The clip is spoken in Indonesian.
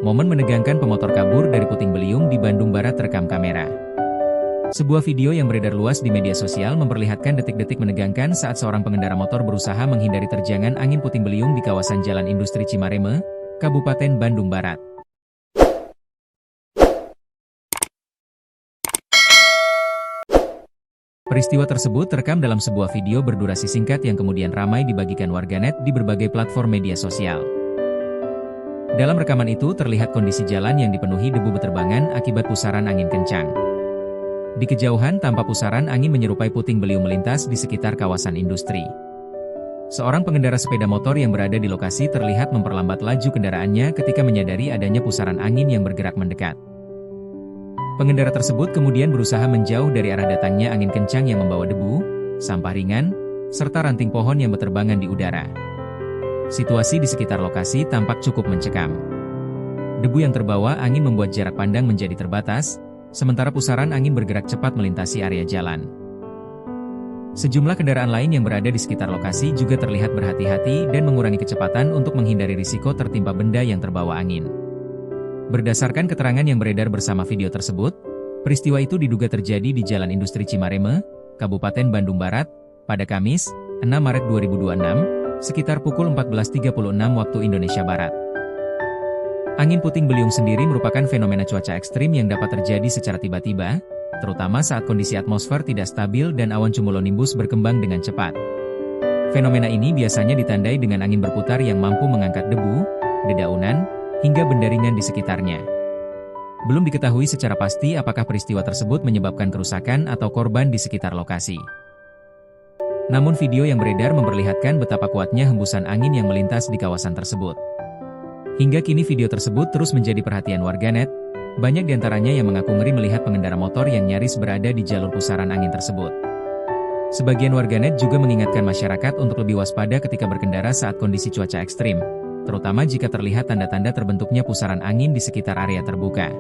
Momen menegangkan pemotor kabur dari puting beliung di Bandung Barat terekam kamera. Sebuah video yang beredar luas di media sosial memperlihatkan detik-detik menegangkan saat seorang pengendara motor berusaha menghindari terjangan angin puting beliung di kawasan Jalan Industri Cimareme, Kabupaten Bandung Barat. Peristiwa tersebut terekam dalam sebuah video berdurasi singkat yang kemudian ramai dibagikan warganet di berbagai platform media sosial. Dalam rekaman itu terlihat kondisi jalan yang dipenuhi debu beterbangan akibat pusaran angin kencang. Di kejauhan tampak pusaran angin menyerupai puting beliung melintas di sekitar kawasan industri. Seorang pengendara sepeda motor yang berada di lokasi terlihat memperlambat laju kendaraannya ketika menyadari adanya pusaran angin yang bergerak mendekat. Pengendara tersebut kemudian berusaha menjauh dari arah datangnya angin kencang yang membawa debu, sampah ringan, serta ranting pohon yang berterbangan di udara. Situasi di sekitar lokasi tampak cukup mencekam. Debu yang terbawa angin membuat jarak pandang menjadi terbatas, sementara pusaran angin bergerak cepat melintasi area jalan. Sejumlah kendaraan lain yang berada di sekitar lokasi juga terlihat berhati-hati dan mengurangi kecepatan untuk menghindari risiko tertimpa benda yang terbawa angin. Berdasarkan keterangan yang beredar bersama video tersebut, peristiwa itu diduga terjadi di Jalan Industri Cimareme, Kabupaten Bandung Barat, pada Kamis, 6 Maret 2026, sekitar pukul 14.36 waktu Indonesia Barat. Angin puting beliung sendiri merupakan fenomena cuaca ekstrim yang dapat terjadi secara tiba-tiba, terutama saat kondisi atmosfer tidak stabil dan awan cumulonimbus berkembang dengan cepat. Fenomena ini biasanya ditandai dengan angin berputar yang mampu mengangkat debu, dedaunan, hingga benda ringan di sekitarnya. Belum diketahui secara pasti apakah peristiwa tersebut menyebabkan kerusakan atau korban di sekitar lokasi. Namun video yang beredar memperlihatkan betapa kuatnya hembusan angin yang melintas di kawasan tersebut. Hingga kini video tersebut terus menjadi perhatian warganet, banyak diantaranya yang mengaku ngeri melihat pengendara motor yang nyaris berada di jalur pusaran angin tersebut. Sebagian warganet juga mengingatkan masyarakat untuk lebih waspada ketika berkendara saat kondisi cuaca ekstrim, terutama jika terlihat tanda-tanda terbentuknya pusaran angin di sekitar area terbuka.